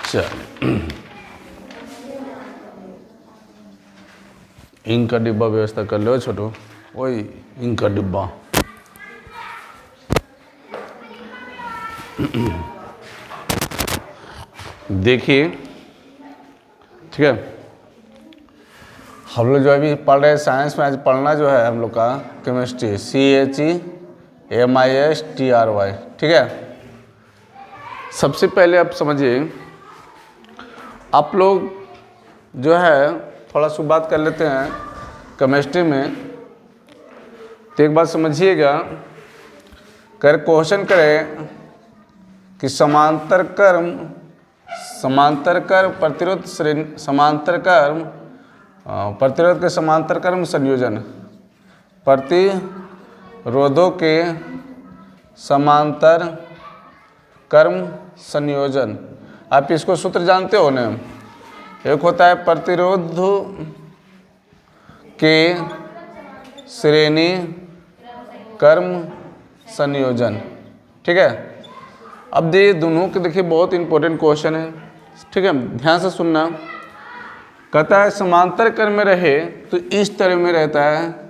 चल इंक का डिब्बा व्यवस्था कर लो छोटो, वही इंक का डिब्बा। देखिए ठीक है, हम लोग जो अभी पढ़ रहे हैं साइंस में, आज पढ़ना जो है हम लोग का केमिस्ट्री, CHEMISTRY, ठीक है। सबसे पहले आप समझिए, आप लोग जो है थोड़ा सा बात कर लेते हैं केमिस्ट्री में। तो एक बात समझिएगा, कर क्वेश्चन करें कि समांतर कर्म प्रतिरोध श्रेणी, प्रतिरोध के समांतर कर्म संयोजन, प्रतिरोधों के समांतर कर्म संयोजन। आप इसको सूत्र जानते हो ना, एक होता है प्रतिरोध के श्रेणी कर्म संयोजन, ठीक है। अब ये दोनों के देखिए बहुत इंपॉर्टेंट क्वेश्चन है, ठीक है, ध्यान से सुनना। कहता है समांतर क्रम में रहे तो इस तरह में रहता है,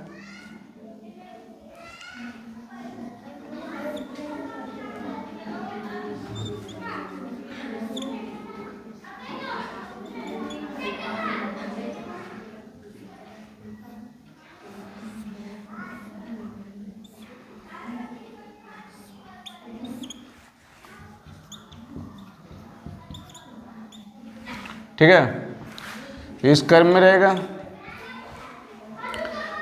ठीक है, इस क्रम में रहेगा।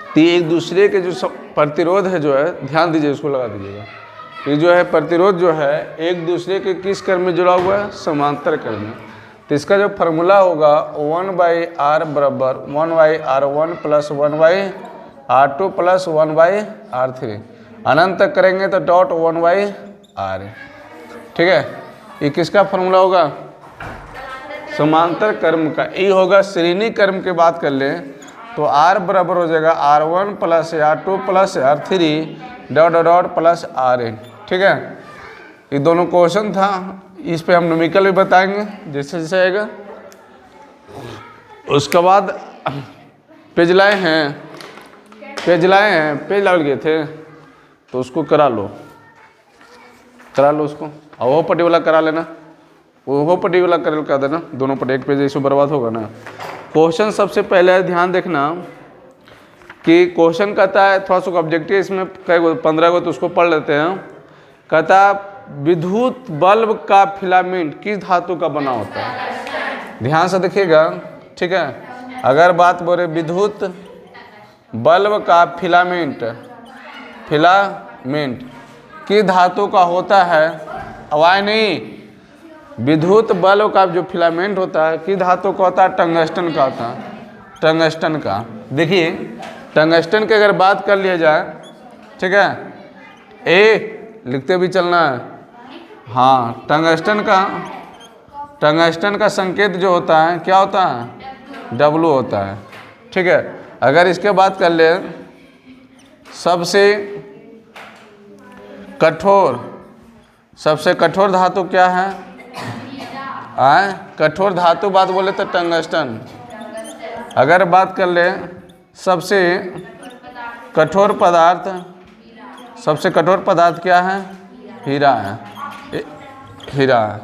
तो एक दूसरे के जो प्रतिरोध है जो है, ध्यान दीजिए, इसको लगा दीजिएगा। ये जो है प्रतिरोध जो है एक दूसरे के किस क्रम में जुड़ा हुआ है, समांतर क्रम में। तो इसका जो फार्मूला होगा 1/r बराबर 1/r1 plus 1/r2 plus 1/r3, अनंत करेंगे तो डॉट 1/r, ठीक है। ये किसका फार्मूला होगा, समांतर कर्म का। ये होगा श्रेणी कर्म की बात कर लें तो R बराबर हो जाएगा R1 plus R2 plus R3 dot dot plus RN, ठीक है। ये दोनों क्वेश्चन था, इस पे हम न्यूमेरिकल भी बताएंगे जैसे जैसे आएगा। उसके बाद पेज लाए हैं, पेज लावल गए थे तो उसको करा लो उसको, और वो पट्टी वाला करा लेना, वो पट्टी वाला कर देना, दोनों पट्टी एक पेज इशू बर्बाद होगा ना। क्वेश्चन सबसे पहले ध्यान देखना कि क्वेश्चन कहता है, थोड़ा सा ऑब्जेक्टिव इसमें कई 15 गो, तो उसको पढ़ लेते हैं। कहता विद्युत बल्ब का फिलामेंट किस धातु का बना होता है, ध्यान से देखिएगा, ठीक है। अगर बात बोले विद्युत बल्ब का फिलामेंट किस धातु का होता है, आवाज नहीं, विद्युत बल्ब का जो फिलामेंट होता है किस धातु का होता है, टंगस्टन का होता है, टंगस्टन का। देखिए टंगस्टन की अगर बात कर लिया जाए, ठीक है, ए लिखते भी चलना है, हाँ, टंगस्टन का संकेत जो होता है क्या होता है, W होता है, ठीक है। अगर इसके बात कर ले सबसे कठोर धातु क्या है, कठोर धातु बात बोले तो टंगस्टन। अगर बात कर ले सबसे कठोर पदार्थ क्या है, हीरा है, हीरा है।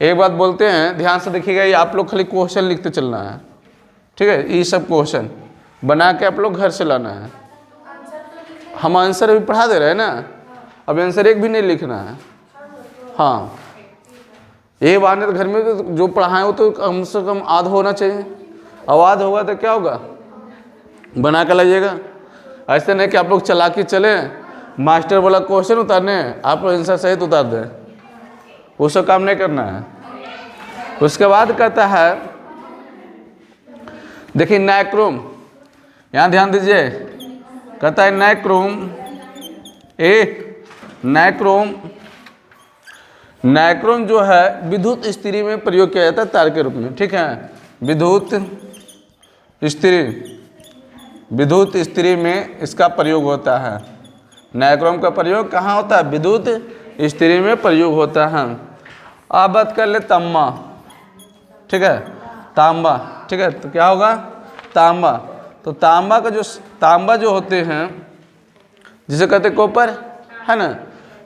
एक बात बोलते हैं, ध्यान से देखिएगा, ये आप लोग खाली क्वेश्चन लिखते चलना है, ठीक है। ये सब क्वेश्चन बना के आप लोग घर से लाना है। हम आंसर अभी पढ़ा दे रहे हैं ना, अब आंसर एक भी नहीं लिखना है, हाँ। ये बात घर में तो जो पढ़ाए हो तो कम से कम आध होना चाहिए, आवाज होगा तो क्या होगा, बना कर लाइएगा। ऐसे नहीं कि आप लोग चला के चले, मास्टर बोला क्वेश्चन उतारने, आप लोग आंसर सहित उतार दें, वो सब काम नहीं करना है। उसके बाद कहता है, देखिए नाइक्रोम, यहाँ ध्यान दीजिए, कहता है नाइक्रोम जो है विद्युत स्त्री में प्रयोग किया जाता है तार के रूप में, ठीक है। विद्युत स्त्री में इसका प्रयोग होता है, नाइक्रोम का प्रयोग कहाँ होता है? विद्युत स्त्री में प्रयोग होता है। अब बात कर ले तांबा, ठीक है, तांबा, ठीक है, तो क्या होगा? तांबा। तो तांबा जो होते हैं जिसे कहते हैं कॉपर, है ना।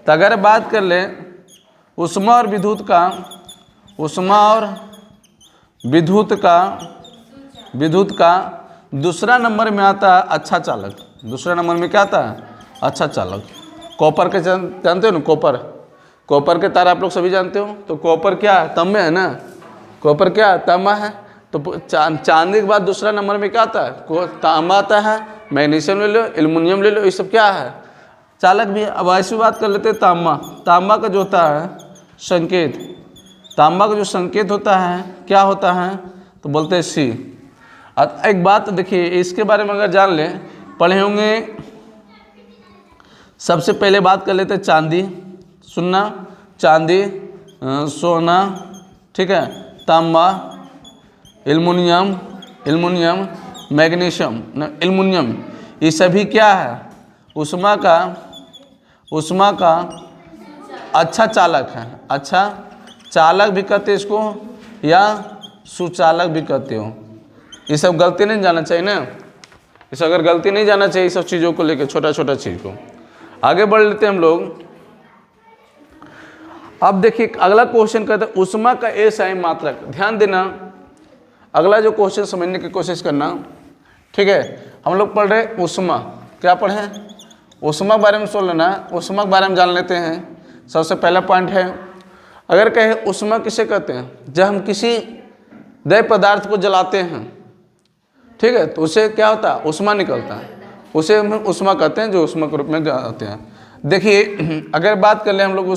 तो अगर बात कर ले ऊष्मा और विद्युत का, ऊष्मा और विद्युत का दूसरा नंबर में आता है अच्छा चालक। दूसरा नंबर में क्या आता है? अच्छा चालक। कॉपर के जानते हो ना, कॉपर के तार आप लोग सभी जानते हो। तो कॉपर क्या है? तांबे है ना। कॉपर क्या है? तांबा है। तो चांदी के बाद दूसरा नंबर में क्या आता है? तांबा आता है। मैग्नीशियम ले लो, एल्युमिनियम ले लो, ये सब क्या है? चालक भी है। अब ऐसी बात कर लेते हैं तांबा। तांबा का जो होता है संकेत, तांबा का जो संकेत होता है क्या होता है? तो बोलते हैं सी। अब एक बात देखिए, इसके बारे में अगर जान लें, पढ़े होंगे। सबसे पहले बात कर लेते हैं चांदी, सुनना, चांदी, सोना, ठीक है, तांबा, एल्युमिनियम, मैग्नीशियम, एल्युमिनियम, ये सभी क्या है? ऊष्मा का अच्छा चालक है। अच्छा चालक भी कहते हैं इसको, या सुचालक भी कहते हो। ये सब गलती नहीं जाना चाहिए ना, इस अगर गलती नहीं जाना चाहिए सब चीज़ों को लेकर, छोटा छोटा चीज़ को। आगे बढ़ लेते हैं हम लोग। अब देखिए अगला क्वेश्चन कहते हैं ऊष्मा का एसआई मात्रक। ध्यान देना, अगला जो क्वेश्चन समझने की कोशिश करना, ठीक है। हम लोग पढ़ रहे ऊष्मा, क्या पढ़े? ऊष्मा के बारे में सुन लेना, ऊष्मा के बारे में जान लेते हैं। सबसे पहला पॉइंट है, अगर कहे ऊष्मा किसे कहते हैं? जब हम किसी द्रव्य पदार्थ को जलाते हैं, ठीक है, तो उसे क्या होता है? ऊष्मा निकलता है, उसे हम ऊष्मा कहते हैं, जो ऊष्मा के रूप में जाते हैं। देखिए अगर बात कर ले हम लोग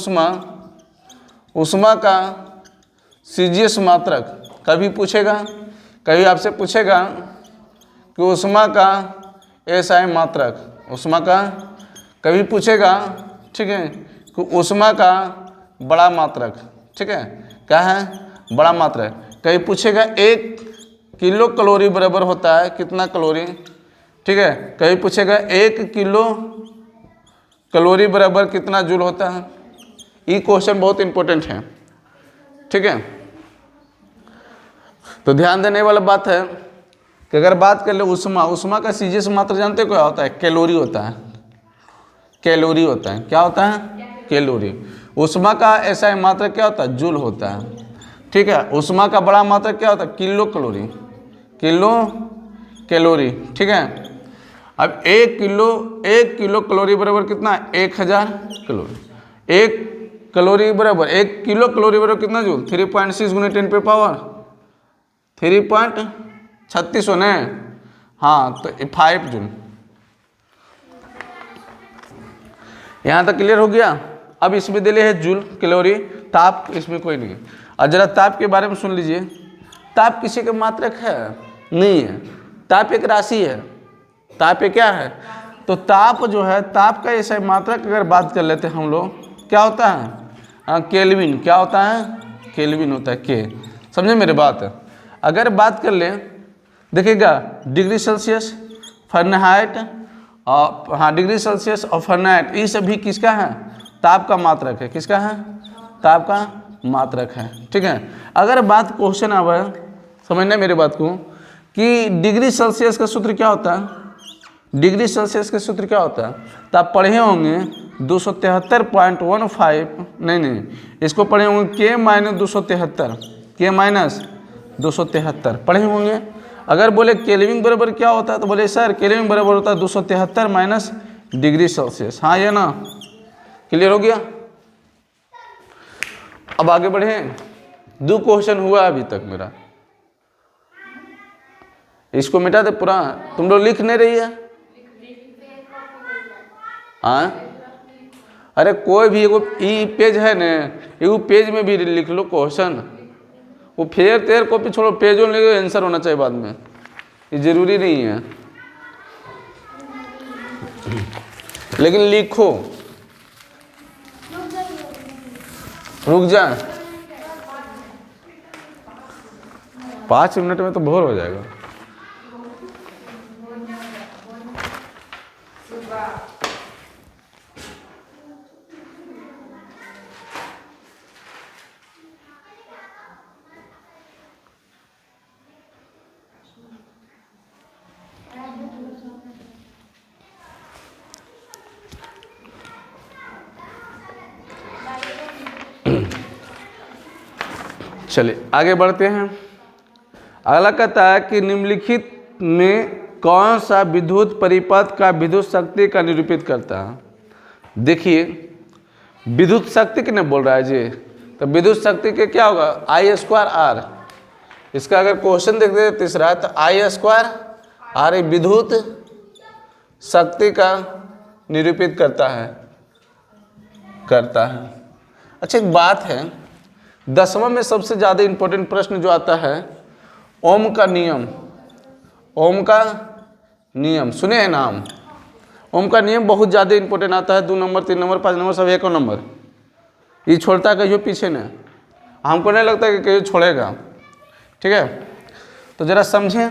ऊष्मा का सीजीएस मात्रक, कभी पूछेगा, कभी आपसे पूछेगा कि ऊष्मा का एसआई मात्रक, ऊष्मा का कभी पूछेगा, ठीक है, कि ऊष्मा का बड़ा मात्रक, ठीक है, क्या है? बड़ा मात्रक। कभी पूछेगा 1 किलो कैलोरी बराबर होता है कितना कैलोरी, ठीक है। कभी पूछेगा 1 किलो कैलोरी बराबर कितना जूल होता है। ये क्वेश्चन बहुत इंपॉर्टेंट है, ठीक है। तो ध्यान देने वाला बात है कि अगर बात कर ले ऊष्मा का सीजीएस मात्रा जानते हो क्या होता है? कैलोरी होता है। कैलोरी होता है, क्या होता है? कैलोरी। ऊष्मा का एसआई मात्रा क्या होता है? जूल होता है, ठीक है। ऊष्मा का बड़ा मात्रा क्या होता है? किलो कैलोरी, किलो कैलोरी, ठीक है। अब 1 किलो कैलोरी बराबर कितना? 1000 कैलोरी। 1 कैलोरी बराबर 1 किलो कैलोरी बराबर कितना जूल? 3.6 × 10 पावर 3.36 होने, हाँ, तो 5 जूल। यहाँ तक क्लियर हो गया। अब इसमें दिले है जूल कैलोरी, ताप इसमें कोई नहीं है। और जरा ताप के बारे में सुन लीजिए। ताप किसी का मात्रक है? नहीं है। ताप एक राशि है। ताप एक क्या है? तो ताप जो है, ताप का ऐसा मात्रक अगर बात कर लेते हैं हम लोग, क्या होता है? केल्विन। क्या होता है? केल्विन होता है, के। समझे मेरे बात? अगर बात कर ले, देखिएगा डिग्री सेल्सियस, फ़ारेनहाइट, हाँ, डिग्री सेल्सियस और फ़ारेनहाइट, ये सभी किसका है? ताप का मात्रक है। किसका है? ताप का मात्रक है, ठीक है। अगर बात क्वेश्चन आवे, समझना मेरी बात को, कि डिग्री सेल्सियस का सूत्र क्या होता है? डिग्री सेल्सियस का सूत्र क्या होता है? तो आप पढ़े होंगे 273.15, नहीं, इसको पढ़े होंगे के माइनस 273 पढ़े होंगे। अगर बोले केल्विन बराबर क्या होता है, तो बोले सर केल्विन बराबर होता है 273 माइनस डिग्री सेल्सियस। हाँ, ये ना क्लियर हो गया। अब आगे बढ़े। 2 क्वेश्चन हुआ अभी तक मेरा, इसको मिटा दे पूरा। तुम लोग लिख नहीं रही है? हाँ, अरे कोई भी एगो ई पेज है ना, एगो पेज में भी लिख लो क्वेश्चन। वो फेर तेर कॉपी छोड़ो, पेजों ले आंसर होना चाहिए बाद में, ये जरूरी नहीं है, लेकिन लिखो। रुक जा, 5 मिनट में तो बोर हो जाएगा। चलिए आगे बढ़ते हैं। अगला कहता है कि निम्नलिखित में कौन सा विद्युत परिपथ का विद्युत शक्ति का निरूपित करता है। देखिए विद्युत शक्ति किने बोल रहा है जी, तो विद्युत शक्ति के क्या होगा I²R। इसका अगर क्वेश्चन देखते हैं तीसरा, तो I²R विद्युत शक्ति का निरूपित करता है। अच्छा एक बात है, 10वां में सबसे ज़्यादा इंपॉर्टेंट प्रश्न जो आता है ओम का नियम। ओम का नियम सुने हैं नाम? ओम का नियम बहुत ज़्यादा इंपॉर्टेंट आता है। 2 नंबर 3 नंबर 5 नंबर सब 1 नंबर। ये छोड़ता कहियो पीछे न, हमको नहीं लगता कि कहियो छोड़ेगा। ठीक है, तो ज़रा समझें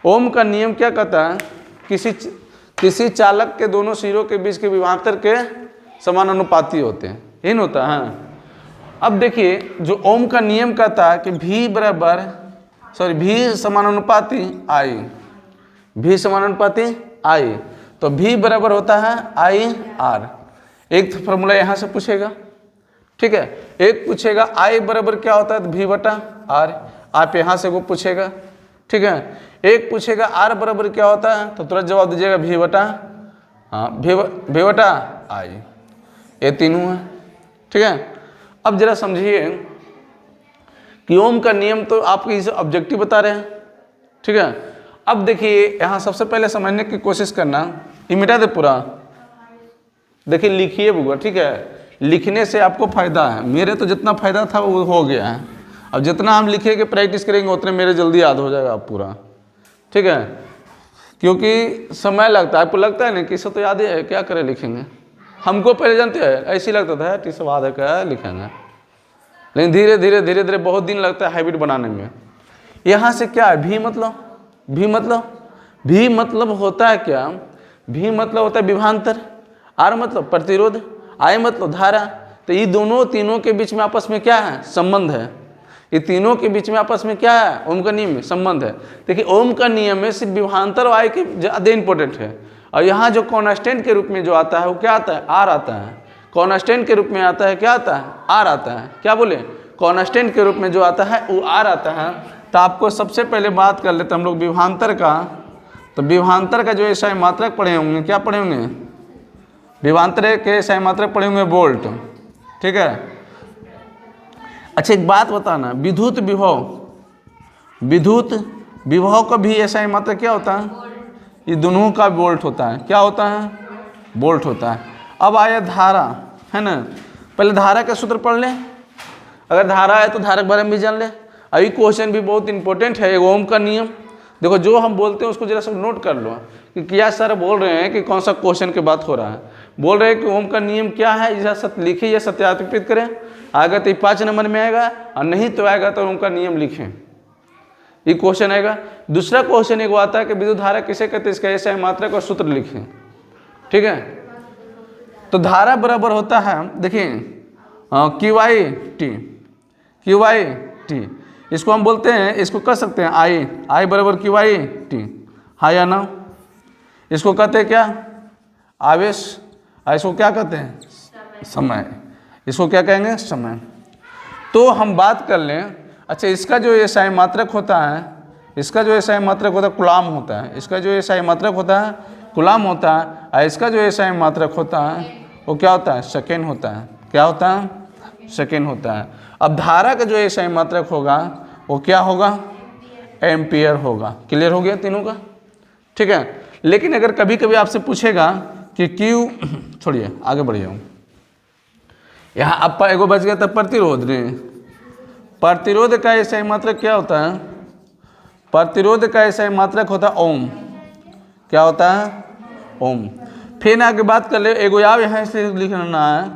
ओम का नियम क्या कहता है, किसी चालक के दोनों सिरों के बीच के विभवांतर के समानुपाती होते हैं, यही होता है। अब देखिए जो ओम का नियम कहता है कि V समानुपाती I, तो V बराबर होता है IR। एक तो फॉर्मूला यहाँ से पूछेगा, ठीक है, एक पूछेगा I बराबर क्या होता है तो V/R, आप यहाँ से वो पूछेगा। ठीक है, एक पूछेगा R बराबर क्या होता है तो तुरंत जवाब दीजिएगा V/I। ये तीनों है। ठीक है, अब जरा समझिए कि ओम का नियम तो आपको इसे ऑब्जेक्टिव बता रहे हैं। ठीक है, अब देखिए यहाँ सबसे पहले समझने की कोशिश करना, ये मिटा दे पूरा। देखिए लिखिए बुआ, ठीक है, लिखने से आपको फ़ायदा है। मेरे तो जितना फ़ायदा था वो हो गया है। अब जितना हम लिखेंगे प्रैक्टिस करेंगे उतने मेरे जल्दी याद हो जाएगा आप पूरा। ठीक है, क्योंकि समय लगता है। आपको लगता है ना कि इसे तो याद ही है, क्या करें लिखेंगे। हमको पहले जानते हैं ऐसे ही लगता था टी सब याद है क्या लिखेंगे, लेकिन धीरे धीरे बहुत दिन लगता है हैबिट बनाने में। यहाँ से क्या है भी मतलब होता है क्या, भी मतलब होता है विभवांतर, R मतलब प्रतिरोध, I मतलब धारा। तो ये तीनों के बीच में आपस में क्या है संबंध है। ये तीनों के बीच में आपस में क्या है ओम का नियम में संबंध है। देखिए ओम का नियम में सिर्फ विभवांतर और I के ज़्यादा इंपॉर्टेंट है। और यहाँ जो कॉन्स्टेंट के रूप में जो आता है वो क्या आता है R आता है। कॉन्स्टेंट के रूप में आता है क्या आता है R आता है। क्या बोले, कॉन्स्टेंट के रूप में जो आता है वो R आता है। तो आपको सबसे पहले बात कर लेते हम लोग विभवांतर का। तो विभवांतर का जो SI मात्रक पढ़े होंगे, क्या पढ़े होंगे, विभवांतर के SI मात्रक पढ़े होंगे वोल्ट। ठीक है, अच्छा एक बात बताना, विद्युत विभव का भी SI मात्रक क्या होता है, ये दोनों का वोल्ट होता है। क्या होता है, वोल्ट होता है। अब आया धारा, है ना, पहले धारा का सूत्र पढ़ लें। अगर धारा है तो धारा के बारे में भी जान ले। अभी क्वेश्चन भी बहुत इंपॉर्टेंट है, ओम का नियम। देखो जो हम बोलते हैं उसको जरा सब नोट कर लो कि क्या सर बोल रहे हैं कि कौन सा क्वेश्चन की बात हो रहा है। बोल रहे हैं कि ओम का नियम क्या है, जैसा लिखिए या सत्यापित करें। आएगा तो 5 नंबर में आएगा, और नहीं तो आएगा तो ओम का नियम लिखें, ये क्वेश्चन आएगा। दूसरा क्वेश्चन एक आता है कि विद्युत धारा किसे कहते हैं, इसका SI मात्रक और सूत्र लिखें। ठीक है, तो धारा बराबर होता है, देखिए QI/T, इसको हम बोलते हैं, इसको कर सकते हैं I बराबर QI/T, हाँ या ना। इसको कहते हैं क्या, आवेश। इसको क्या कहते हैं, समय। इसको क्या कहेंगे, समय। तो हम बात कर लें, अच्छा इसका जो SI मात्रक होता है, इसका जो SI मात्रक होता है कूलाम होता है। इसका जो SI मात्रक होता है कूलाम होता है, और इसका जो SI मात्रक होता है वो क्या होता है, सेकेंड होता है। क्या होता है, सेकेंड होता है। अब धारा का जो SI मात्रक होगा वो क्या होगा, एम्पियर होगा। क्लियर हो गया तीनों का। ठीक है, लेकिन अगर कभी कभी आपसे पूछेगा कि Q, छोड़िए आगे बढ़िए, यहाँ आपका एगो बच गया था प्रतिरोध ने। प्रतिरोध का SI मात्रक क्या होता है, प्रतिरोध का SI मात्रक होता है ओम। क्या होता है, ओम। फिर आगे बात कर ले, एगो याव यहाँ से लिखना है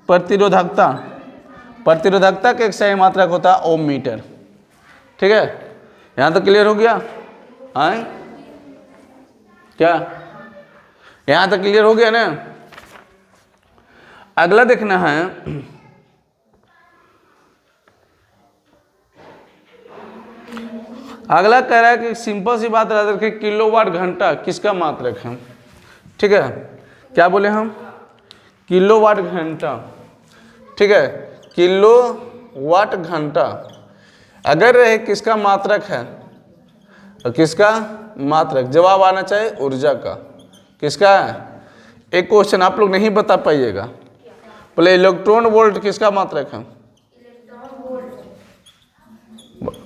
प्रतिरोधकता। प्रतिरोधकता का SI मात्रक होता है ओम मीटर। ठीक है, यहाँ तो क्लियर हो गया, आए क्या, यहाँ तक क्लियर हो गया ना। अगला देखना है, अगला कह रहा है कि सिंपल सी बात याद रखें, किलोवाट घंटा किसका मात्रक है। ठीक है, क्या बोले हम, किलोवाट घंटा। ठीक है, किलोवाट घंटा अगर यह किसका मात्रक है और किसका मात्रक, जवाब आना चाहिए ऊर्जा का। किसका है? एक क्वेश्चन आप लोग नहीं बता पाइएगा, बोले इलेक्ट्रॉन वोल्ट किसका मात्रक है?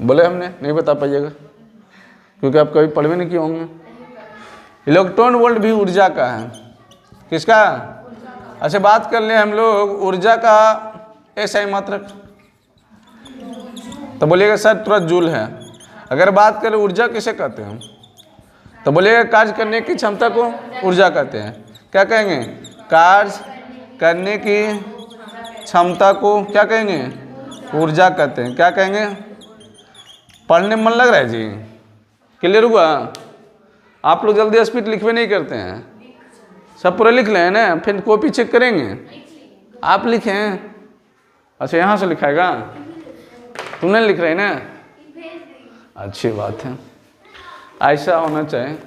बोले हमने नहीं बता पाइएगा क्योंकि आप कभी पढ़ भी नहीं किए होंगे। इलेक्ट्रॉन वोल्ट भी ऊर्जा का है। किसका? अच्छा, बात कर ले हम लोग ऊर्जा का एसआई मात्रक, तो बोलिएगा सर तुरंत जूल है। अगर बात करें ऊर्जा किसे कहते हैं, तो बोलिएगा कार्य करने की क्षमता को ऊर्जा कहते हैं। क्या कहेंगे? कार्य करने की क्षमता को क्या कहेंगे? ऊर्जा कहते हैं। क्या कहेंगे? पढ़ने में मन लग रहा है जी? क्लियर हुआ? आप लोग जल्दी स्पीड लिखवे नहीं करते हैं, सब पूरा लिख लें ना, फिर कॉपी चेक करेंगे। आप लिखें। अच्छा, यहाँ से लिखाएगा, तुम नहीं लिख रहे ना? अच्छी बात है, ऐसा होना चाहिए।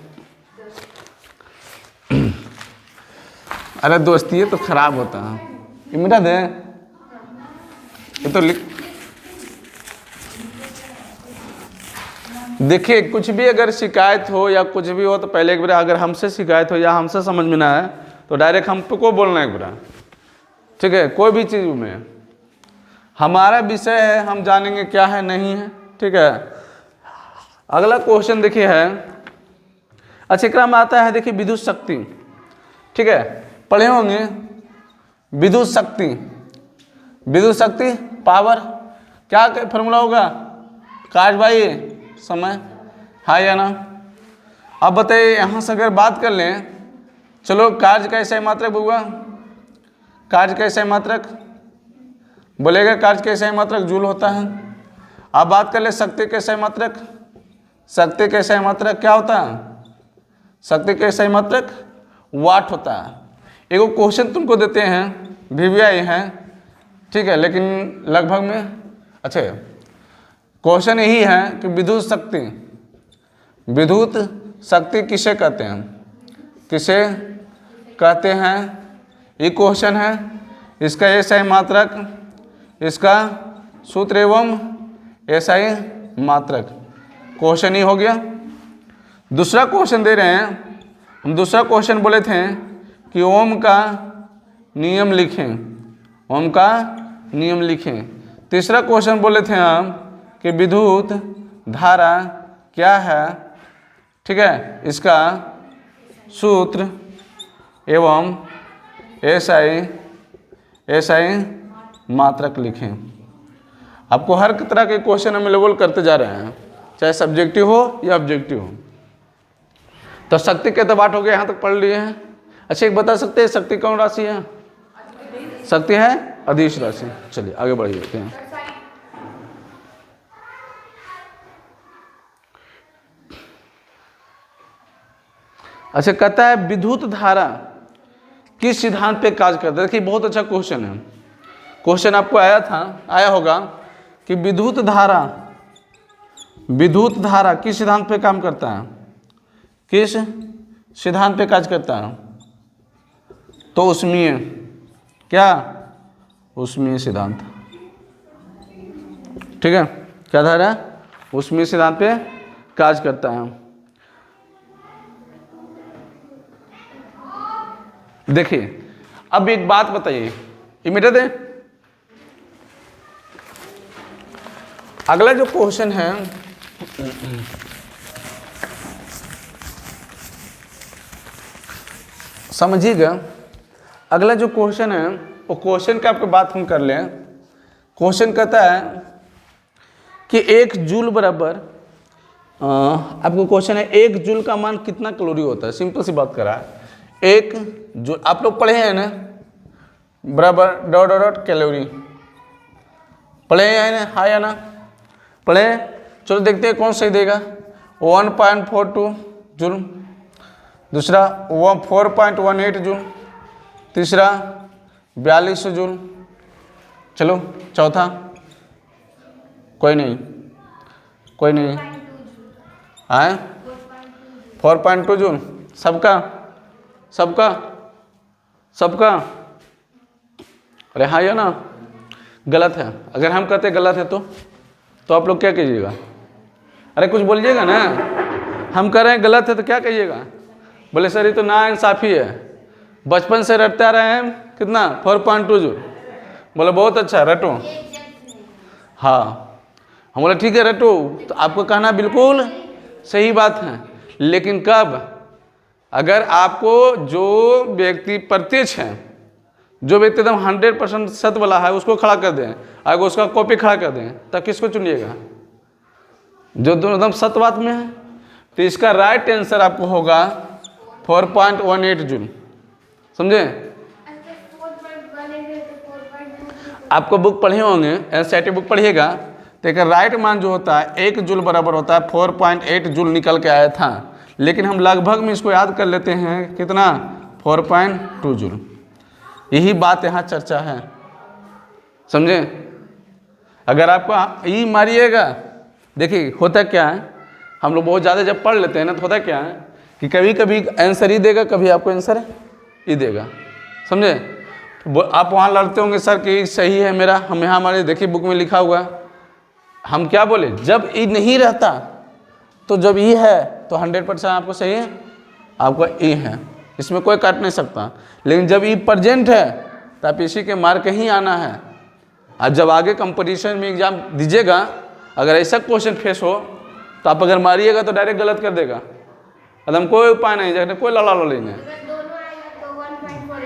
अरे दोस्ती है तो खराब होता है, ये मिटा दे, ये तो लिख। देखिए, कुछ भी अगर शिकायत हो या कुछ भी हो तो पहले एक बार अगर हमसे शिकायत हो या हमसे समझ में ना आए तो डायरेक्ट हम को बोलना है एक बार, ठीक है? कोई भी चीज़ में हमारा विषय है, हम जानेंगे क्या है नहीं है, ठीक है? अगला क्वेश्चन देखिए है, अच्छा क्रम आता है, देखिए विद्युत शक्ति, ठीक है? पढ़े होंगे विद्युत शक्ति। विद्युत शक्ति पावर क्या फॉर्मूला होगा? कार्य बाई समय, हाँ या ना? अब बताइए, यहाँ से अगर बात कर लें, चलो कार्य का एसआई मात्रक होगा, कार्य का एसआई मात्रक बोलेगा, कार्य का एसआई मात्रक जूल होता है। अब बात कर ले शक्ति का एसआई मात्रक, शक्ति का एसआई मात्रक क्या होता है? शक्ति का एसआई मात्रक वाट होता है। एगो क्वेश्चन तुमको देते हैं, वीवीआई है, ठीक है, लेकिन लगभग में अच्छा क्वेश्चन यही है कि विद्युत शक्ति, विद्युत शक्ति किसे कहते हैं? किसे कहते हैं? ये क्वेश्चन है। इसका एसआई मात्रक, इसका सूत्र एवं एसआई मात्रक, क्वेश्चन ही हो गया। दूसरा क्वेश्चन दे रहे हैं हम, दूसरा क्वेश्चन बोले थे कि ओम का नियम लिखें, ओम का नियम लिखें। तीसरा क्वेश्चन बोले थे हम कि विद्युत धारा क्या है, ठीक है, इसका सूत्र एवं एसआई मात्रक लिखें। आपको हर तरह के क्वेश्चन हम लेवल करते जा रहे हैं, चाहे सब्जेक्टिव हो या ऑब्जेक्टिव हो। तो शक्ति के तो बात हो गया, यहाँ तक पढ़ लिए हैं। अच्छा, एक बता सकते हैं शक्ति कौन राशि है? शक्ति है अदिश राशि। चलिए आगे बढ़ जाते हैं। अच्छा, कहता है विद्युत धारा किस सिद्धांत पे कार्य करता है? देखिए बहुत अच्छा क्वेश्चन है। क्वेश्चन आपको आया होगा कि विद्युत धारा किस सिद्धांत पे काम करता है, किस सिद्धांत पे कार्य करता है? तो ऊष्मीय, क्या? ऊष्मीय सिद्धांत, ठीक है? क्या धारा? ऊष्मीय सिद्धांत पे कार्य करता है। देखिए, अब एक बात बताइए, इमिटेट है। अगला जो क्वेश्चन है, समझिएगा, अगला जो क्वेश्चन है वो क्वेश्चन का आपको बात हम कर लें। क्वेश्चन कहता है कि 1 जूल बराबर, आपको क्वेश्चन है 1 जूल का मान कितना कैलोरी होता है? सिंपल सी बात करा है, 1 जूल आप लोग पढ़े हैं ना, बराबर डॉट डॉट डॉट कैलोरी पढ़े हैं ना? हाँ या ना? पढ़े? चलो देखते हैं कौन सही देगा। 1.42 जूल, दूसरा 4.18 जूल, तीसरा 42 जूल, चलो चौथा कोई नहीं आए 4.2 जूल, सबका अरे हाँ या ना? गलत है। अगर हम कहते गलत है तो तो आप लोग क्या कीजिएगा? अरे कुछ बोलिएगा ना, हम कह रहे हैं गलत है तो क्या कहिएगा? बोले सर ये तो ना इंसाफ़ी है, बचपन से रटते आ रहे हैं कितना 4.2 जूल। बोले बहुत अच्छा रटो। हाँ, हम बोले ठीक है रटो, तो आपको कहना बिल्कुल सही बात है, लेकिन कब? अगर आपको जो व्यक्ति प्रत्यक्ष है, जो व्यक्ति एकदम 100% सत्य वाला है उसको खड़ा कर दें, अगर उसका कॉपी खड़ा कर दें, तब किसको चुनिएगा? जो दोनों एकदम सत्यवाद में है। तो इसका राइट आंसर आपको होगा 4.18 जूल। समझे? आपको बुक पढ़े होंगे, एनसीईआरटी बुक पढ़िएगा, तो एक राइट मान जो होता है 1 जूल बराबर होता है 4.8 जूल निकल के आया था, लेकिन हम लगभग में इसको याद कर लेते हैं कितना 4.2 जूल। यही बात यहाँ चर्चा है। समझे? अगर आपको ई मारिएगा, देखिए होता क्या है, हम लोग बहुत ज़्यादा जब पढ़ लेते हैं ना तो होता क्या है कि कभी कभी आंसर ही देगा, कभी आपको आंसर ही देगा। समझे? तो आप वहाँ लड़ते होंगे सर कि सही है मेरा, हम यहाँ हमारे देखिए बुक में लिखा हुआ, हम क्या बोले, जब ई नहीं रहता तो जब ई है तो 100% आपको सही है, आपका ई है, इसमें कोई काट नहीं सकता। लेकिन जब ई प्रेजेंट है तो आप इसी के मार्क ही आना है। अब जब आगे कंपटीशन में एग्जाम दीजिएगा, अगर ऐसा क्वेश्चन फेस हो तो आप अगर मारिएगा तो डायरेक्ट गलत कर देगा, एकदम कोई उपाय नहीं, जैसे कोई लड़ा लड़ी नहीं।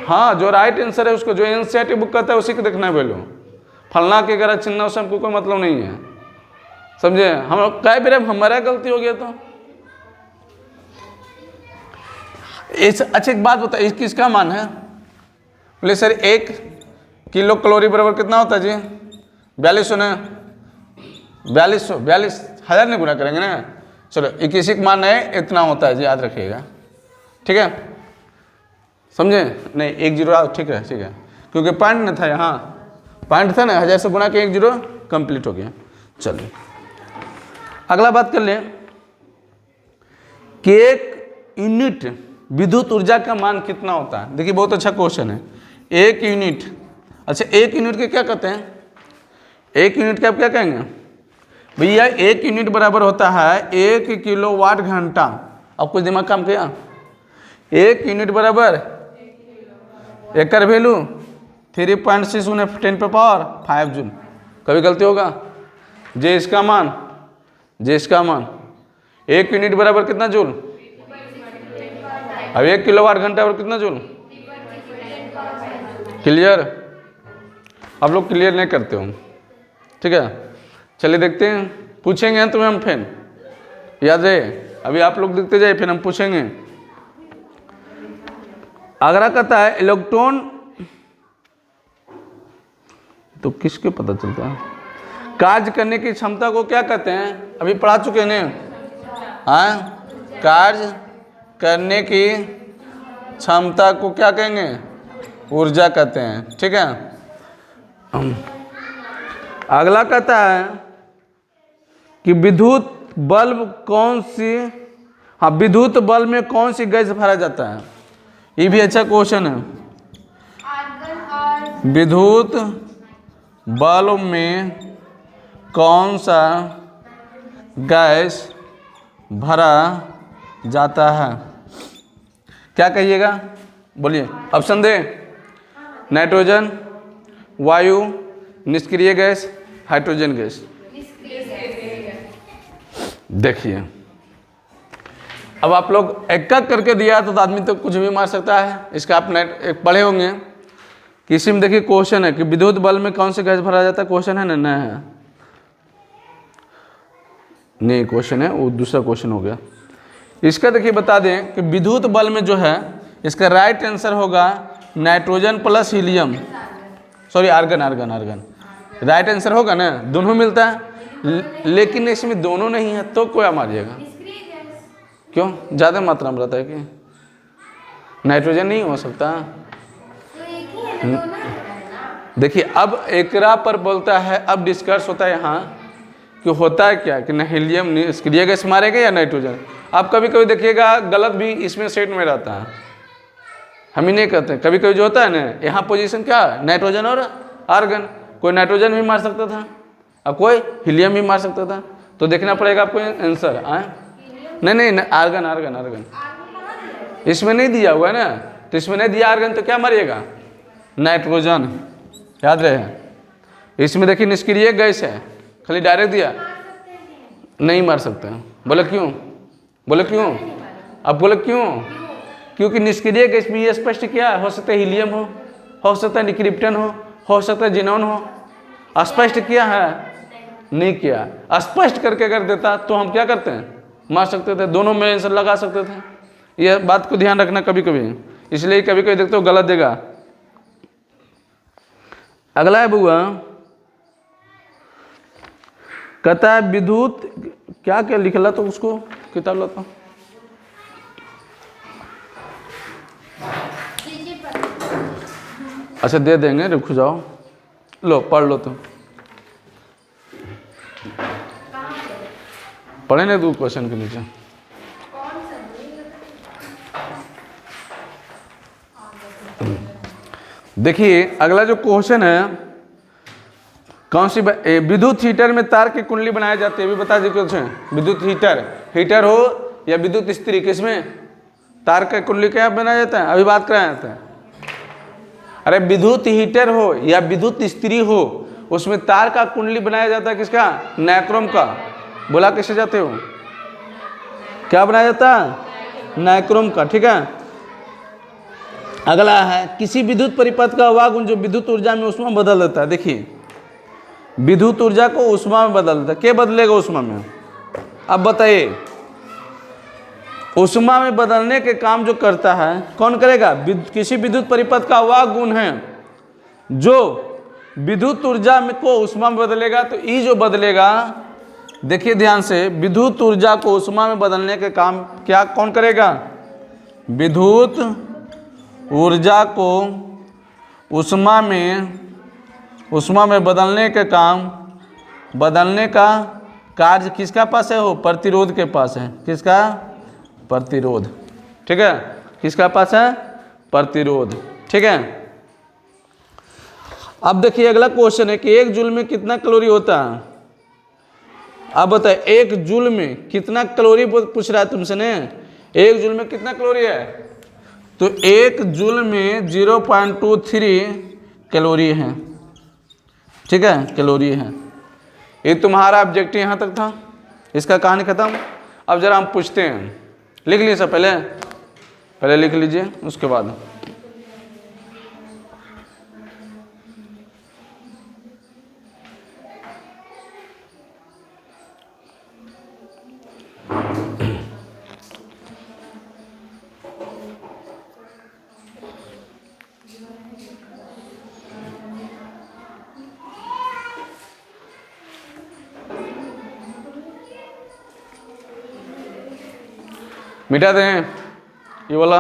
हाँ, जो राइट आंसर है उसको, जो एनसीईआरटी बुक कहता है उसी को देखना है वैल्यू, फलना के अगर चिन्ह उससे हमको कोई मतलब नहीं है। समझे? हम लोग कह भी रहे हमारा गलती हो गया तो इस अच्छा एक बात बताइए, किसका मान है? बोले सर 1 किलो कैलोरी बराबर कितना होता है जी? 4200 ने 42,000 नहीं गुना करेंगे ना, चलो 21 का मान है इतना होता है जी, याद रखिएगा। ठीक है? समझे? नहीं 1 जीरो, ठीक है ठीक है, क्योंकि पॉइंट न था, यहाँ पॉइंट था ना, 1000 से गुना के 1 जीरो कंप्लीट हो गया। चलिए अगला बात कर लें कि 1 यूनिट विद्युत ऊर्जा का मान कितना होता है। देखिए बहुत अच्छा क्वेश्चन है। 1 यूनिट, अच्छा 1 यूनिट के क्या कहते हैं? 1 यूनिट के आप क्या कहेंगे भैया? 1 यूनिट बराबर होता है 1 किलोवाट घंटा। अब कुछ दिमाग काम किया? 1 यूनिट बराबर एक कर वैल्यू 3.6 × 10⁵ जूल। कभी गलती होगा? जे इसका मान, जे इसका मान 1 यूनिट बराबर कितना जूल? अब 1 किलोवाट घंटा बराबर कितना जूल? क्लियर? आप लोग क्लियर नहीं करते हो, ठीक है? चलिए देखते हैं, पूछेंगे तुम्हें हम फिर, याद रहे, अभी आप लोग देखते जाए फिर हम पूछेंगे। अगला कहता है इलेक्ट्रॉन, तो किसके पता चलता है? कार्य करने की क्षमता को क्या कहते हैं? अभी पढ़ा चुके हैं। हाँ, कार्य करने की क्षमता को क्या कहेंगे? ऊर्जा कहते हैं। ठीक है? अगला कहता है कि विद्युत बल्ब कौन सी, हाँ विद्युत बल्ब में कौन सी गैस भरा जाता है? ये भी अच्छा क्वेश्चन है। विद्युत बल्ब में कौन सा गैस भरा जाता है? क्या कहिएगा? बोलिए, ऑप्शन दे। नाइट्रोजन, वायु, निष्क्रिय गैस, हाइड्रोजन गैस। देखिए अब आप लोग एक करके दिया तो आदमी तो कुछ भी मार सकता है। इसका आप नेट पढ़े होंगे कि इसी में देखिए क्वेश्चन है कि विद्युत बल्ब में कौन सी गैस भरा जाता है। क्वेश्चन है ना? नहीं है, नहीं क्वेश्चन है वो दूसरा क्वेश्चन हो गया। इसका देखिए बता दें कि विद्युत बल्ब में जो है इसका राइट आंसर होगा nitrogen plus helium, sorry argon, argon argon right answer होगा ना। दोनों मिलता है लेकिन इसमें दोनों नहीं है तो क्या मारिएगा? क्यों? ज़्यादा मात्रा में रहता है कि नाइट्रोजन नहीं हो सकता? देखिए अब एकरा पर बोलता है, अब डिस्कस होता है यहाँ कि होता है क्या कि हीलियम निष्क्रिय गैस मारेगा या नाइट्रोजन। आप कभी कभी देखिएगा गलत भी इसमें सेट में रहता है, हम ही नहीं कहते। कभी कभी जो होता है ना यहाँ पोजीशन क्या है, नाइट्रोजन और आर्गन, कोई नाइट्रोजन भी मार सकता था, अब कोई हीलियम भी मार सकता था, तो देखना पड़ेगा आपको आंसर। नहीं नहीं, आर्गन आर्गन आर्गन इसमें नहीं दिया हुआ है ना, तो इसमें नहीं दिया आर्गन तो क्या मरिएगा? नाइट्रोजन, याद रहे। इसमें देखिए निष्क्रिय गैस है, खाली डायरेक्ट दिया, नहीं मार सकते। बोले क्यों? बोले क्यों? अब बोले क्यों? क्योंकि निष्क्रिय गैस में ये स्पष्ट किया, हो सकता है हीलियम हो सकता है निक्रिप्टन हो सकता है जिनोन हो। स्पष्ट किया है? नहीं किया। स्पष्ट करके अगर देता तो हम क्या करते हैं? मार सकते थे, दोनों में आंसर लगा सकते थे। यह बात को ध्यान रखना कभी कभी, इसलिए कभी कभी देखते हो गलत देगा। अगला है बुआ, कहता है विद्युत क्या क्या लिखला, तो उसको किताब लाता। अच्छा दे देंगे, रुक जाओ, लो पढ़ लो। तुम पढ़े ना 2 क्वेश्चन के नीचे। देखिए अगला जो क्वेश्चन है, कौन सी विद्युत हीटर में तार की कुंडली बनाई जाती है, अभी बता दीजिए क्वेश्चन। विद्युत हीटर हो या विद्युत स्त्री, किसमें तार का कुंडली क्या बनाया जाता है? अभी बात कराया जाता है। अरे विद्युत हीटर हो या विद्युत स्त्री हो, उसमें तार का कुंडली बनाया जाता है, किसका? नाइक्रोम का। बोला कैसे जाते हो? क्या बनाया जाता है? नाइक्रोम का, ठीक है। अगला है, किसी विद्युत परिपथ का वह गुण जो विद्युत ऊर्जा में ऊष्मा बदल देता है। देखिए विद्युत ऊर्जा को ऊष्मा में बदल देता है, क्या बदलेगा ऊष्मा में? अब बताइए, ऊष्मा में बदलने के काम जो करता है कौन करेगा? किसी विद्युत परिपथ का वह गुण है जो विद्युत ऊर्जा में को ऊष्मा में बदलेगा। तो ई जो बदलेगा, देखिए ध्यान से, विद्युत ऊर्जा को ऊष्मा में बदलने के काम क्या कौन करेगा? विद्युत ऊर्जा को ऊष्मा में बदलने के काम, बदलने का कार्य किसका पास है? हो प्रतिरोध के पास है। किसका? प्रतिरोध, ठीक है। किसका पास है? प्रतिरोध, ठीक है। अब देखिए अगला क्वेश्चन है कि 1 जूल में कितना कैलोरी होता है। अब बताए 1 जूल में कितना कैलोरी पूछ रहा है तुमसे ने। 1 जूल में कितना कैलोरी है? तो 1 जूल में 0.23 कैलोरी है, ठीक है, कैलोरी है। ये तुम्हारा ऑब्जेक्टिव यहाँ तक था, इसका कहानी खत्म। अब जरा हम पूछते हैं, लिख लीजिए सब, पहले लिख लीजिए, उसके बाद मिटा दें ये वाला।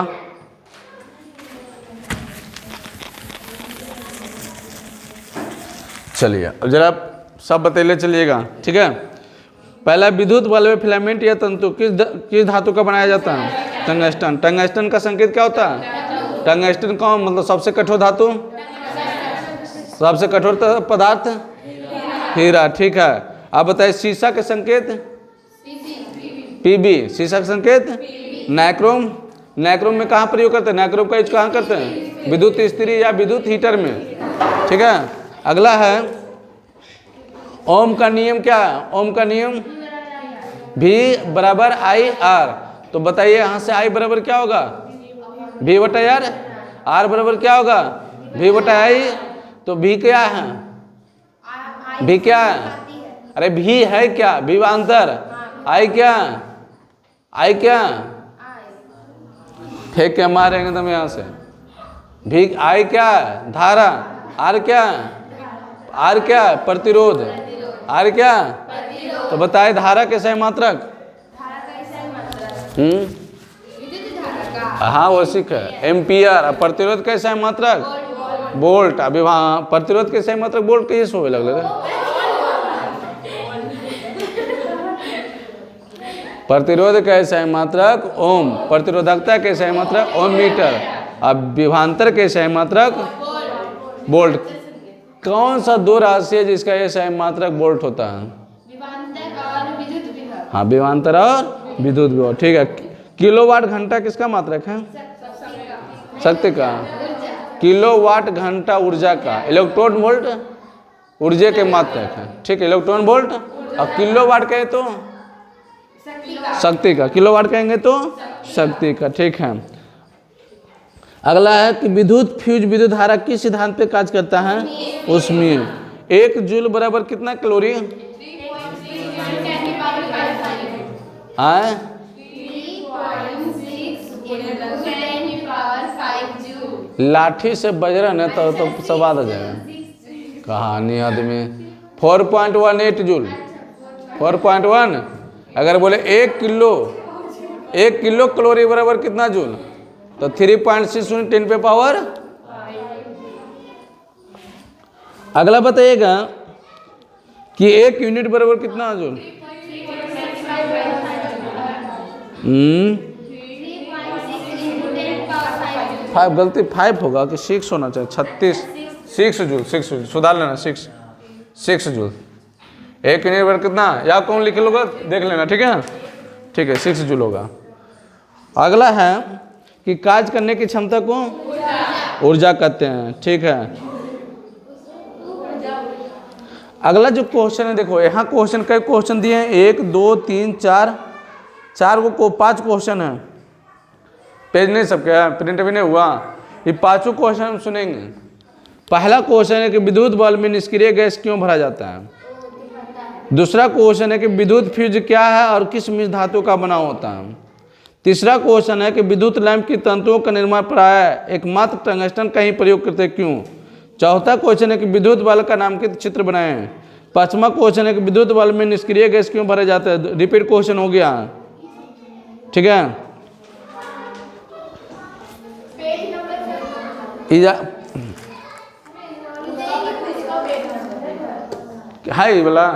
चलिए अब जरा सब बतैले चलिएगा, ठीक है। पहला, विद्युत बल्ब फिलामेंट या तंतु किस धातु का बनाया जाता है? टंगस्टन। टंगस्टन का संकेत क्या होता है? टंगस्टन कौन, मतलब सबसे कठोर धातु, सबसे कठोर पदार्थ हीरा, ठीक है। अब बताइए शीशा के संकेत? पीबी। शीशा का संकेत नाइक्रोम। नाइक्रोम में कहाँ प्रयोग करते हैं? नाइक्रोम का यूज कहाँ करते हैं? विद्युत स्त्री या विद्युत हीटर में, ठीक है। अगला है ओम का नियम क्या है? ओम का नियम V बराबर IR। तो बताइए यहाँ से I बराबर क्या होगा? V बटा R। R बराबर क्या होगा? V बटा I। तो V क्या है? V क्या है? अरे V है क्या? V अंतर। I क्या? I क्या? फेंक के मारेंगे तुम यहाँ से। V I क्या? धारा। R क्या? R क्या? प्रतिरोध। R क्या? तो बताए धारा के सही मात्रक। हाँ वो सीख है, एम्पियर। प्रतिरोध के सही मात्रक वोल्ट। अभी वहाँ प्रतिरोध के सही मात्रक वोल्ट कैसे होने लगे? प्रतिरोध के सही मात्रक ओम, प्रतिरोधकता के सही मात्रक ओम मीटर, अब विभवांतर के सही मात्रक वोल्ट। कौन सा दो राशि है जिसका ये सही मात्रक वोल्ट होता है? विभवांतर और विद्युत विभव। हाँ, विभवांतर और विद्युत विभव। ठीक है। किलोवाट घंटा किसका मात्रक है? शक्ति का। किलोवाट घंटा ऊर्जा का। इलेक्ट्रॉन वोल्ट ऊर्जा के मात्रक है। ठीक है, इलेक्ट्रॉन वोल्ट। और किलोवाट कहे तो शक्ति का। किलोवाट कहेंगे तो शक्ति का। ठीक है। अगला है कि विद्युत फ्यूज विद्युत धारा किस सिद्धांत पे कार्य करता है? उसमें 1 जूल बराबर कितना कैलोरी? आए 3.6 लाठी से बजरा न तो स्वाद आ जाएगा। कहानी आदमी 4.18 जूल। 4.1। अगर बोले 1 किलो कैलोरी बराबर कितना जूल? तो 3.6 × 10 पे पावर। अगला बताइएगा कि 1 यूनिट बराबर कितना जूल? 5 गलती 5 होगा कि 6 होना चाहिए। 6 जूल। सुधार लेना। 6 जूल। 1 यूनिट बराबर कितना? या कौन लिख लोगा देख लेना। ठीक है, ठीक है, 6 जूल होगा। अगला है कि कार्य करने की क्षमता को ऊर्जा कहते हैं। ठीक है। अगला जो क्वेश्चन है, देखो यहाँ क्वेश्चन कई क्वेश्चन दिए हैं? 1 2 3 4 5 क्वेश्चन है। पेज नहीं सबके प्रिंट भी नहीं हुआ। ये 5 क्वेश्चन हम सुनेंगे। पहला क्वेश्चन है कि विद्युत बल्ब में निष्क्रिय गैस क्यों भरा जाता है? दूसरा क्वेश्चन है कि विद्युत फ्यूज क्या है और किस मिश्र धातु का बना होता है? तीसरा क्वेश्चन है कि विद्युत लैंप की तंतुओं का निर्माण प्रायः एकमात्र टंगस्टन का ही प्रयोग करते हैं, क्यों? चौथा क्वेश्चन है कि विद्युत बल्ब का नामांकित चित्र बनाएं। पांचवा क्वेश्चन है कि विद्युत बल्ब में निष्क्रिय गैस क्यों भरे जाते हैं? रिपीट क्वेश्चन हो गया। ठीक है। हाय ये वाला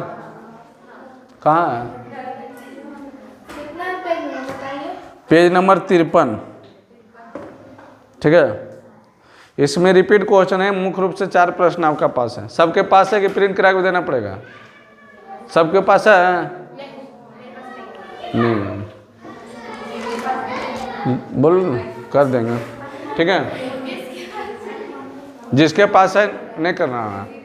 कहाँ है? Page number 53। ठीक है। इसमें रिपीट क्वेश्चन है। मुख्य रूप से 4 प्रश्न आपका पास है। सबके पास है कि प्रिंट करा के देना पड़ेगा? सबके पास है? नहीं, बोल कर देंगे। ठीक है, जिसके पास है नहीं करना है।